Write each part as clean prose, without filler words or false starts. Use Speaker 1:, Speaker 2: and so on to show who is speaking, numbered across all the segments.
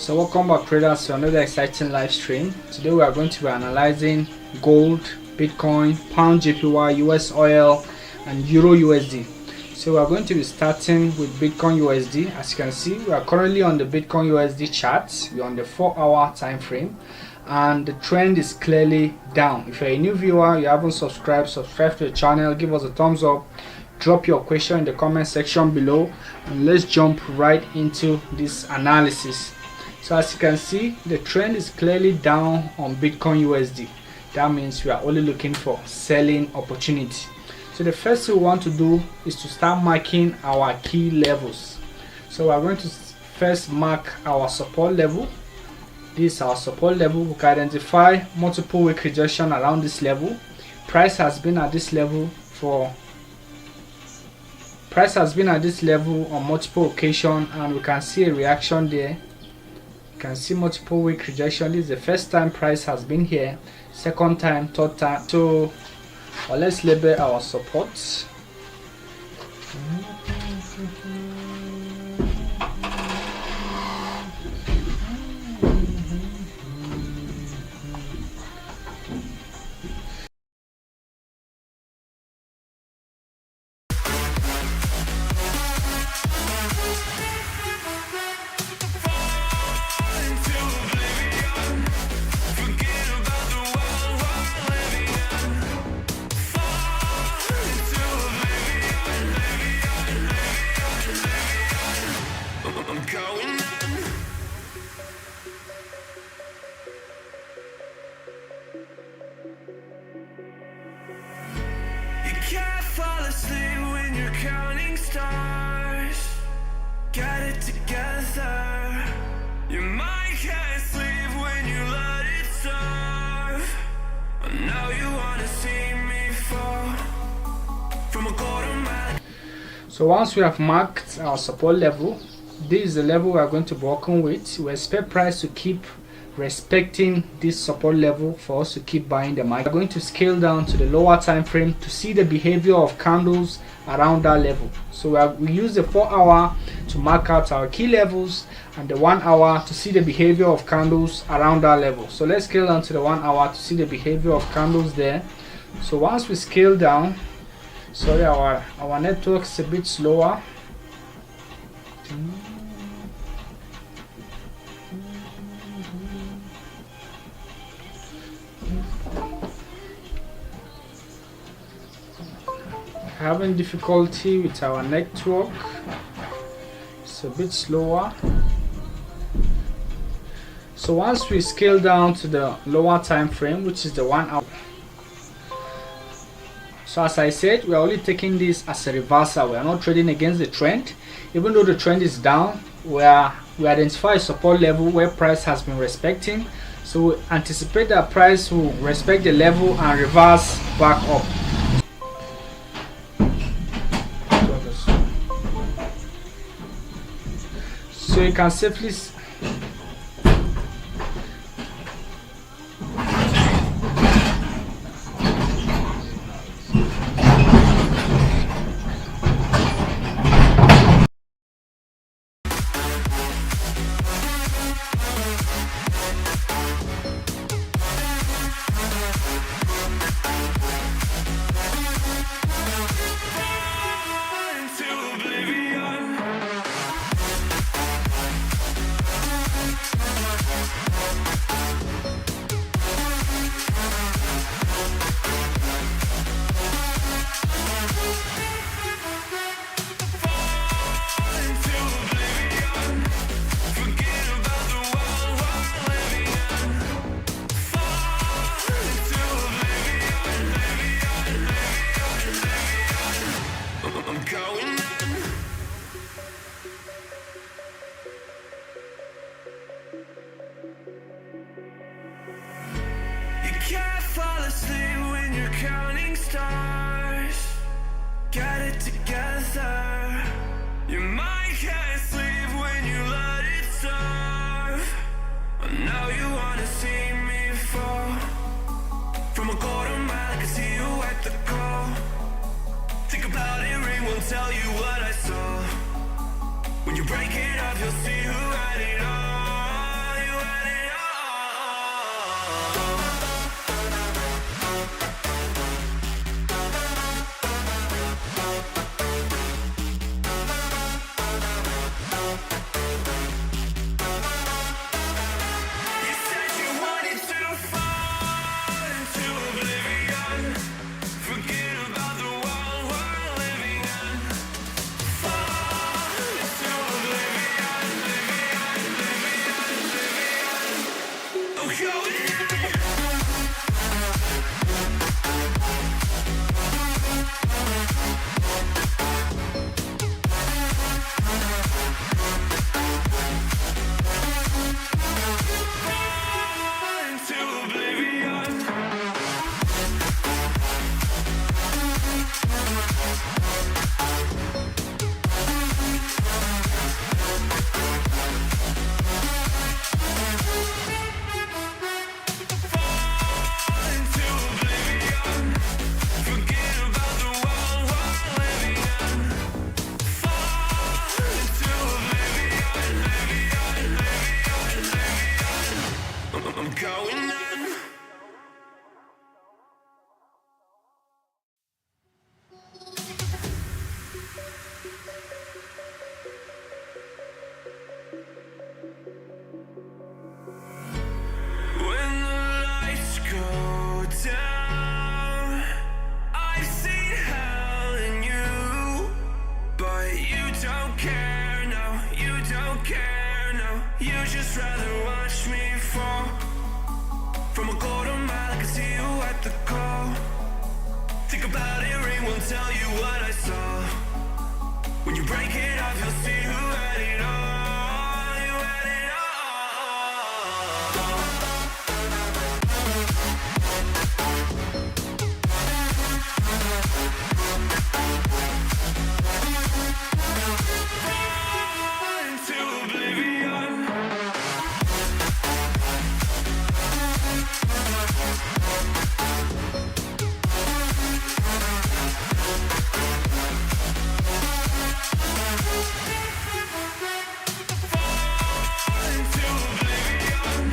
Speaker 1: So welcome back traders to another exciting live stream. Today we are going to be analyzing gold, Bitcoin, pound JPY, US oil and Euro USD. So we are going to be starting with Bitcoin USD. As you can see, we are currently on the Bitcoin USD chart. We're on the 4-hour time frame and the trend is clearly down. If you're a new viewer, you haven't subscribed, subscribe to the channel, give us a thumbs up, drop your question in the comment section below, and let's jump right into this analysis. So as you can see, the trend is clearly down on Bitcoin USD. That means we are only looking for selling opportunity. So the first thing we want to do is to start marking our key levels. So we are going to first mark our support level. This is our support level. We can identify multiple week rejection around this level. Price has been at this level on multiple occasions, and we can see a reaction there. You can see multiple week rejection. This is the first time price has been here, second time, third time. So let's label our supports.
Speaker 2: Can't fall asleep when you're counting stars. Got it together. Your mind can't sleep when you let it serve. Now you wanna see me fall from a golden mile.
Speaker 1: So once we have marked our support level, this is the level we are going to be working with. We expect price to keep respecting this support level for us to keep buying the market. We're going to scale down to the lower time frame to see the behavior of candles around that level. So we use the 4-hour to mark out our key levels and the 1 hour to see the behavior of candles around that level. So let's scale down to the 1 hour to see the behavior of candles there. So once we scale down, sorry, our network is a bit slower. Having difficulty with our network, it's a bit slower. So once we scale down to the lower time frame, which is the 1 hour, so as I said, we are only taking this as a reversal. We are not trading against the trend. Even though the trend is down, we identify a support level where price has been respecting. So we anticipate that price will respect the level and reverse back up. So you can safely counting stars. Got it together. Your mind can't sleep when you let it serve. Now you wanna see me fall from a golden mile. I can see you at the call. Think about it, ring won't tell you what I saw. When you break it up, you'll see who had it all.
Speaker 2: When the lights go down, I've seen hell in you, but you don't care, no, you don't care, no. You just rather watch me fall from a golden mile. I can see you at the call. Think about it, ring won't tell you what I saw. When you break it off, you'll see who had it all. You had it all. Into oblivion. Into oblivion.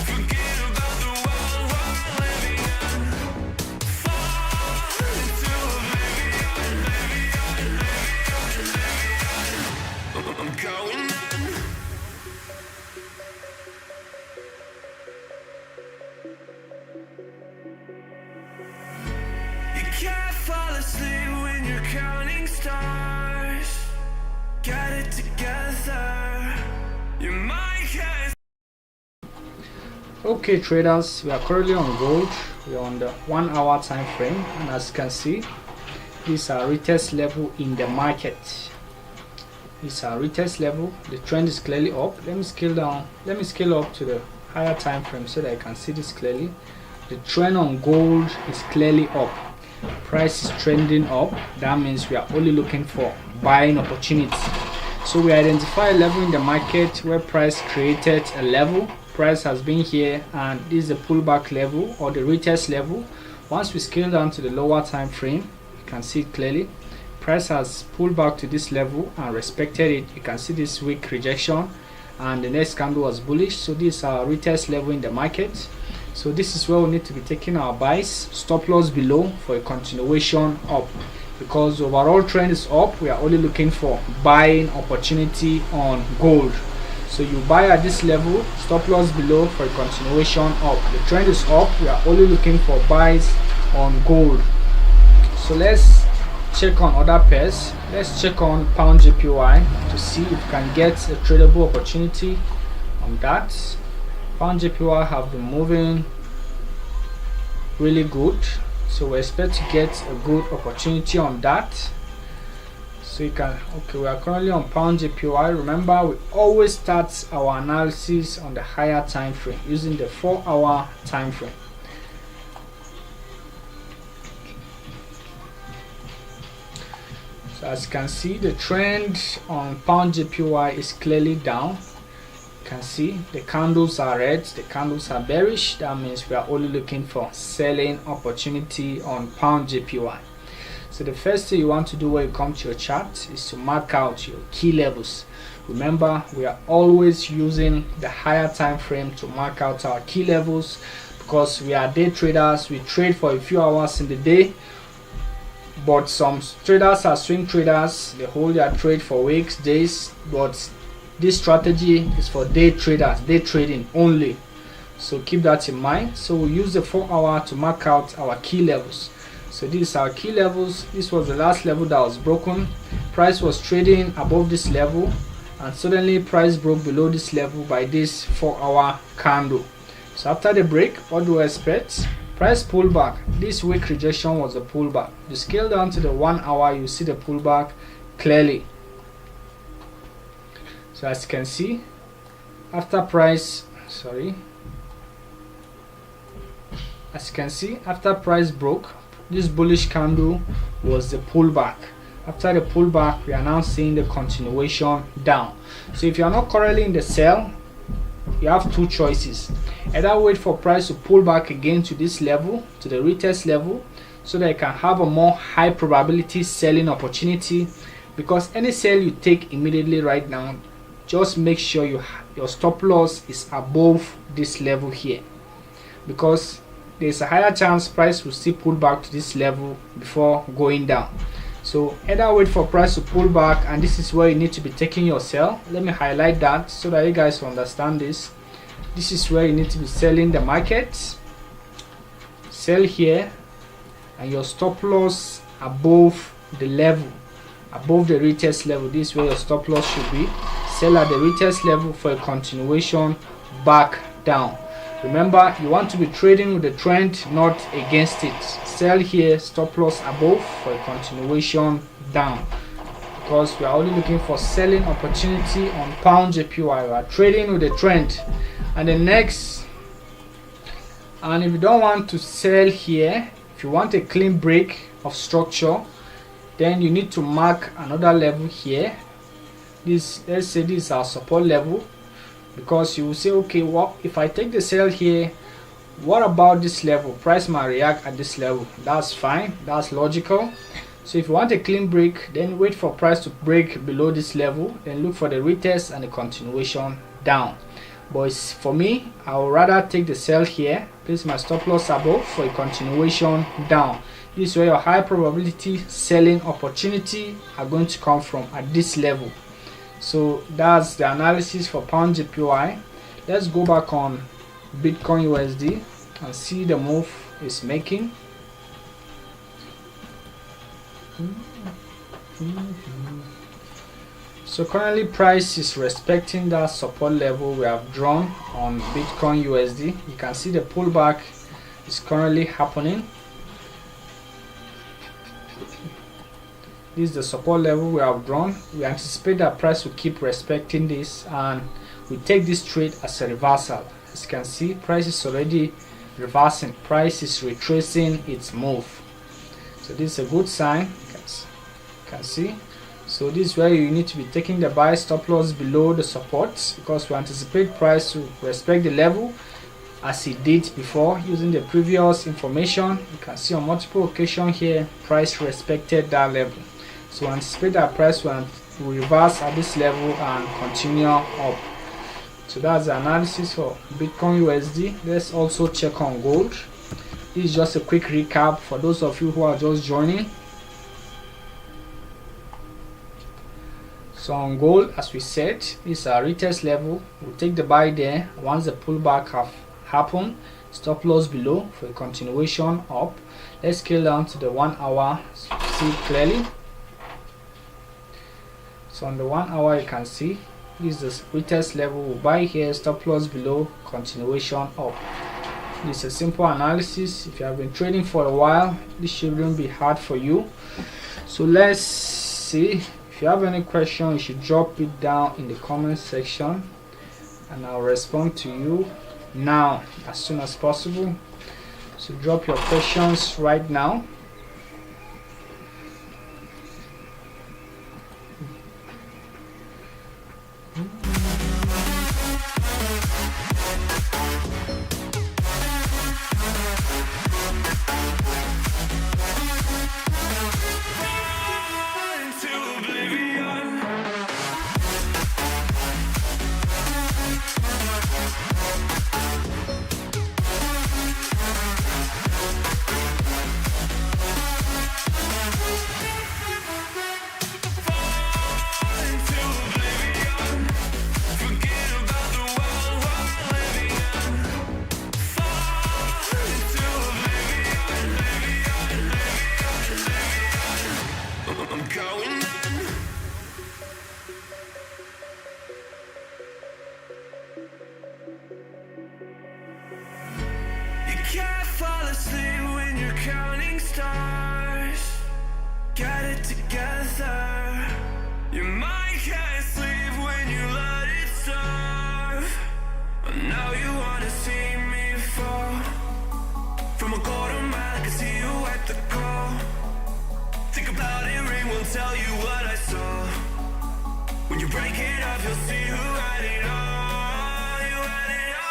Speaker 2: Forget about the world we're living in. Fall into oblivion, I'm going in. You can't fall asleep when you're counting stars. Get it together. Your mind can't.
Speaker 1: Okay traders, we are currently on gold. We are on the 1 hour time frame, and as you can see, these are retest level in the market. These are retest level. The trend is clearly up. Let me scale down, let me scale up to the higher time frame so that I can see this clearly. The trend on gold is clearly up. Price is trending up. That means we are only looking for buying opportunities. So we identify a level in the market where price created a level. Price has been here, and this is the pullback level or the retest level. Once we scale down to the lower time frame, you can see it clearly. Price has pulled back to this level and respected it. You can see this weak rejection, and the next candle was bullish. So this is our retest level in the market. So this is where we need to be taking our buys. Stop loss below for a continuation up, because the overall trend is up. We are only looking for buying opportunity on gold. So you buy at this level, stop loss below for a continuation up. The trend is up. We are only looking for buys on gold. So let's check on other pairs. Let's check on pound JPY to see if we can get a tradable opportunity on that. Pound JPY have been moving really good, so we expect to get a good opportunity on that. So you can, okay, we are currently on pound JPY. Remember, we always start our analysis on the higher time frame using the 4 hour time frame. So as you can see, the trend on pound JPY is clearly down. You can see the candles are red, the candles are bearish. That means we are only looking for selling opportunity on pound JPY. So the first thing you want to do when you come to your chart is to mark out your key levels. Remember, we are always using the higher time frame to mark out our key levels, because we are day traders. We trade for a few hours in the day, but some traders are swing traders. They hold their trade for weeks, days, but this strategy is for day traders, day trading only. So keep that in mind. So we use the 4 hour to mark out our key levels. So these are our key levels. This was the last level that was broken. Price was trading above this level, and suddenly price broke below this level by this 4 hour candle. So after the break, what do we expect? Price pullback. This weak rejection was a pullback. You scale down to the 1 hour, you see the pullback clearly. So as you can see, after price, as you can see, after price broke, this bullish candle was the pullback. After the pullback, we are now seeing the continuation down. So if you are not currently in the sell, you have two choices. Either wait for price to pull back again to this level, to the retest level, so that you can have a more high probability selling opportunity. Because any sell you take immediately right now, just make sure your stop loss is above this level here, because there's a higher chance price will still pull back to this level before going down. So either wait for price to pull back, and this is where you need to be taking your sell. Let me highlight that so that you guys understand this. This is where you need to be selling the market. Sell here, and your stop loss above the level, above the retest level. This is where your stop loss should be. Sell at the retest level for a continuation back down. Remember, you want to be trading with the trend, not against it. Sell here, stop loss above for a continuation down, because we are only looking for selling opportunity on pound JPY. We are trading with the trend. And the next, and if you don't want to sell here, if you want a clean break of structure, then you need to mark another level here. This, let's say this is our support level, because you will say, okay, what if I take the sell here, what about this level? Price might react at this level. That's fine, that's logical. So if you want a clean break, then wait for price to break below this level, then look for the retest and the continuation down. But for me, I would rather take the sell here, place my stop loss above for a continuation down. This is where your high probability selling opportunity are going to come from, at this level. So that's the analysis for pound JPY. Let's go back on Bitcoin USD and see the move it's making. So currently price is respecting that support level we have drawn on Bitcoin USD. You can see the pullback is currently happening. This is the support level we have drawn. We anticipate that price will keep respecting this, and we take this trade as a reversal. As you can see, price is already reversing. Price is retracing its move. So this is a good sign. You can see. So this is where you need to be taking the buy stop loss below the support, because we anticipate price to respect the level as it did before using the previous information. You can see on multiple occasions here, price respected that level. So anticipate that price will reverse at this level and continue up. So that's the analysis for Bitcoin USD. Let's also check on gold. This is just a quick recap for those of you who are just joining. So on gold, as we said, this is our retest level. We'll take the buy there. Once the pullback have happened, stop loss below for a continuation up. Let's scale down to the 1 hour so you see it clearly. So on the 1 hour, you can see this is the retest level. We'll buy here, stop loss below, continuation up. This is a simple analysis. If you have been trading for a while, this shouldn't be hard for you. So let's see. If you have any question, you should drop it down in the comment section, and I'll respond to you now as soon as possible. So drop your questions right now.
Speaker 2: Can't fall asleep when you're counting stars. Got it together. Your mind can't sleep when you let it serve. Now you wanna see me fall. From a quarter mile, I can see you at the call. Think about it, rain won't tell you what I saw. When you break it up, you'll see who had it all. You had it all.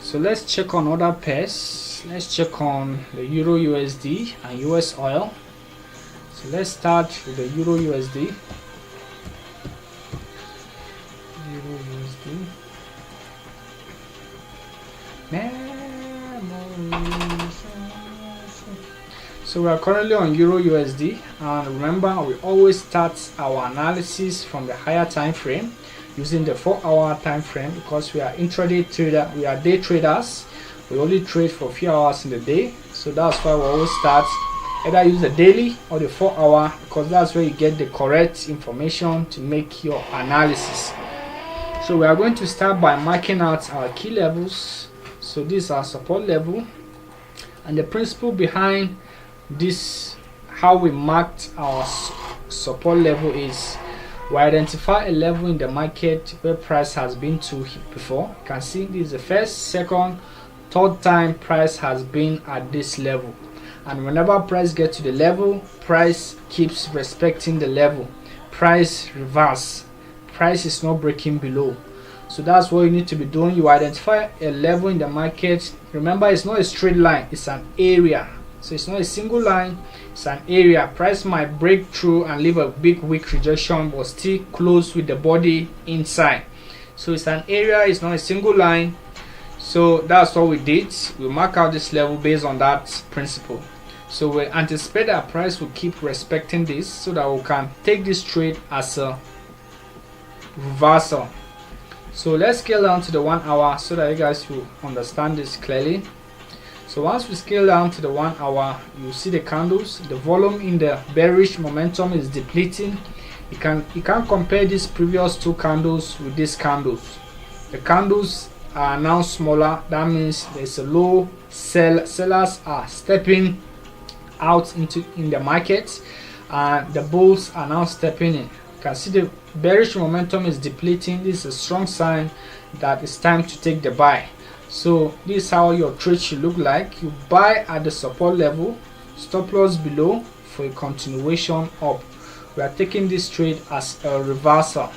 Speaker 1: So let's check on other pairs. Let's check on the Euro USD and US oil. So let's start with the Euro USD. Euro USD. So we are currently on Euro USD, and remember, we always start our analysis from the higher time frame using the 4-hour time frame, because we are intraday trader, we are day traders. We only trade for a few hours in the day, so that's why we always start either use the daily or the 4-hour, because that's where you get the correct information to make your analysis. So we are going to start by marking out our key levels. So this is our support level, and the principle behind this, how we marked our support level, is we identify a level in the market where price has been to before. You can see this is the first, second, third time price has been at this level, and whenever price gets to the level, price keeps respecting the level, price reverse, price is not breaking below. So that's what you need to be doing. You identify a level in the market. Remember, it's not a straight line, it's an area. So it's not a single line, it's an area. Price might break through and leave a big weak rejection, but still close with the body inside. So it's an area, it's not a single line. So that's what we did. We mark out this level based on that principle. So we anticipate that price will keep respecting this, so that we can take this trade as a reversal. So let's scale down to the 1 hour so that you guys will understand this clearly. So once we scale down to the 1 hour, you see the candles, the volume in the bearish momentum is depleting. You can't compare these previous two candles with these candles. The candles are now smaller. That means there's a low sell. Sellers are stepping out in the market, and the bulls are now stepping in. You can see the bearish momentum is depleting. This is a strong sign that it's time to take the buy. So this is how your trade should look like. You buy at the support level, stop loss below for a continuation up. We are taking this trade as a reversal.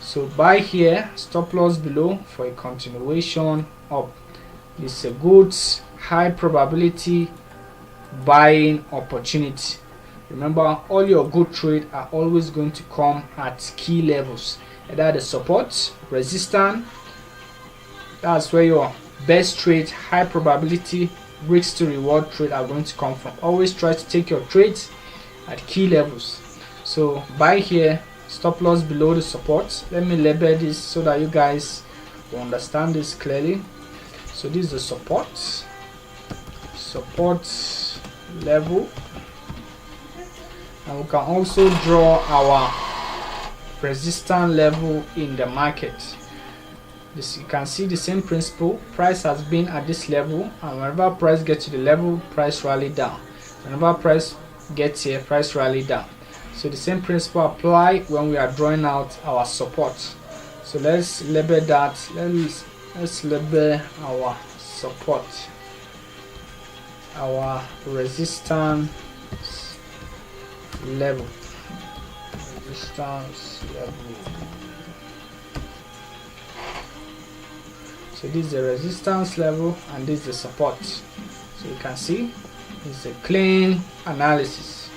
Speaker 1: So buy here, stop loss below for a continuation up. It's a good high probability buying opportunity. Remember, all your good trade are always going to come at key levels, either the support, resistance. That's where your best trade, high probability risk to reward trade are going to come from. Always try to take your trades at key levels. So buy here, stop loss below the support. Let me label this so that you guys will understand this clearly. So this is the support level, and we can also draw our resistance level in the market. This, you can see the same principle. Price has been at this level, and whenever price gets to the level, price rally down. Whenever price gets here, price rally down. So the same principle apply when we are drawing out our support. So let's label that. Let's label our support, our resistance level. So this is the resistance level and this is the support. So you can see it's a clean analysis.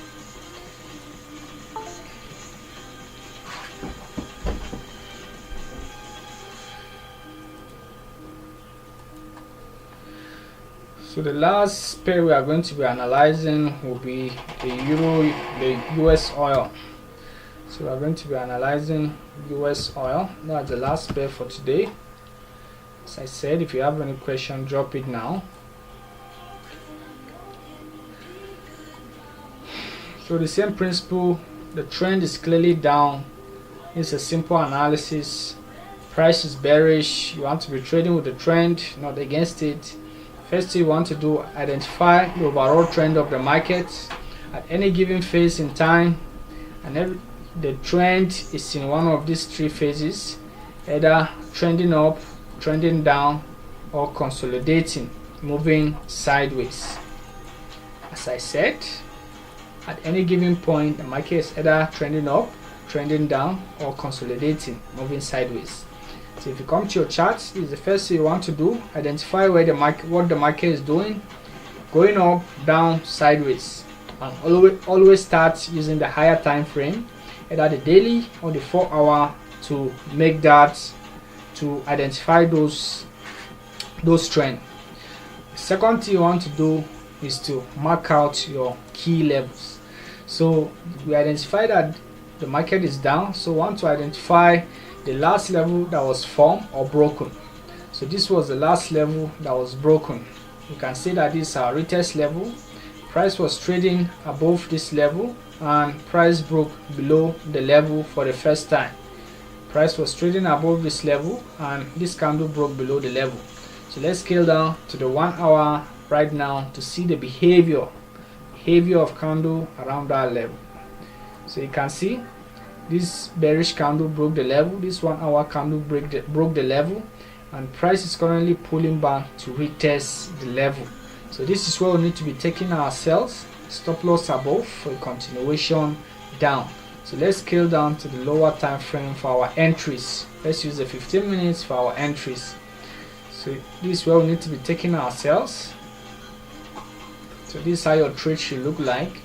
Speaker 1: So the last pair we are going to be analyzing will be the US oil. So we are going to be analyzing US oil. That's the last pair for today. As I said, if you have any question, drop it now. So the same principle, the trend is clearly down. It's a simple analysis. Price is bearish. You want to be trading with the trend, not against it. First thing you want to do, identify the overall trend of the market at any given phase in time, and the trend is in one of these three phases, either trending up, trending down, or consolidating, moving sideways. As I said, at any given point the market is either trending up, trending down, or consolidating, moving sideways. So if you come to your charts, this is the first thing you want to do. Identify where the market, what the market is doing, going up, down, sideways, and always start using the higher time frame, either the daily or the 4-hour, to make that, to identify those trends. The second thing you want to do is to mark out your key levels. So we identify that the market is down, so we want to identify the last level that was formed or broken. So this was the last level that was broken. You can see that this is our retest level. Price was trading above this level and price broke below the level for the first time. Price was trading above this level and this candle broke below the level. So let's scale down to the 1 hour right now to see the behavior of candle around that level. So you can see this bearish candle broke the level, this 1 hour candle broke the level, and price is currently pulling back to retest the level. So this is where we need to be taking our sales, stop loss above for a continuation down. So let's scale down to the lower time frame for our entries. Let's use the 15 minutes for our entries. So this is where we need to be taking our sales. So this is how your trade should look like.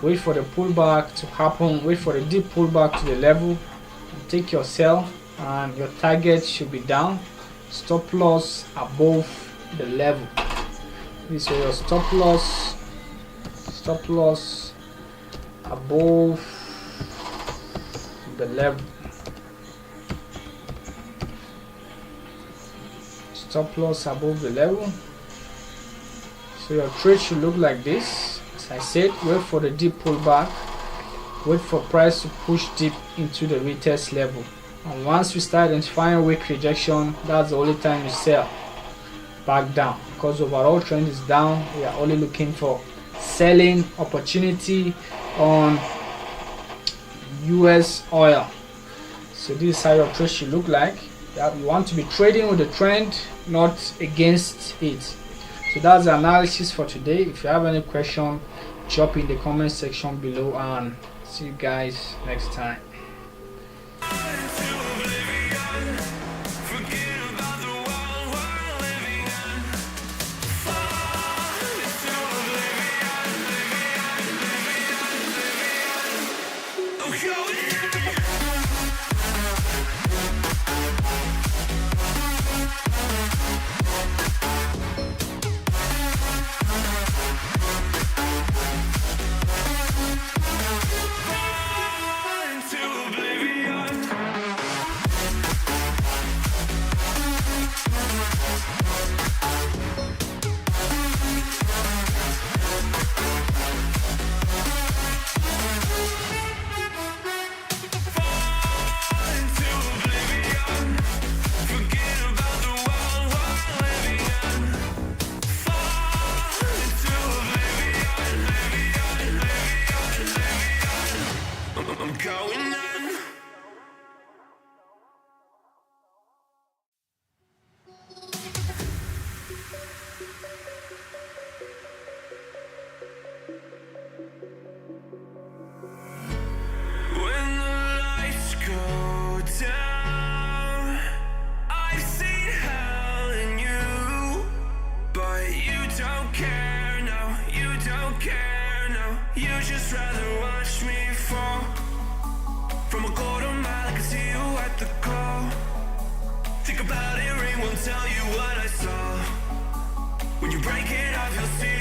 Speaker 1: Wait for the pullback to happen, wait for the deep pullback to the level, take your sell, and your target should be down, stop loss above the level. This is your stop loss above the level. Stop loss above the level. So your trade should look like this. As I said, wait for the deep pullback, wait for price to push deep into the retest level, and once you start identifying weak rejection, that's the only time you sell back down, because overall trend is down. We are only looking for selling opportunity on US oil. So this is how your trade should look like. You want to be trading with the trend, not against it. So that's the analysis for today. If you have any question, drop in the comment section below, and see you guys next time.
Speaker 2: You just rather watch me fall from a quarter mile. I can see you at the call. Think about it, ring won't tell you what I saw. When you break it off, you'll see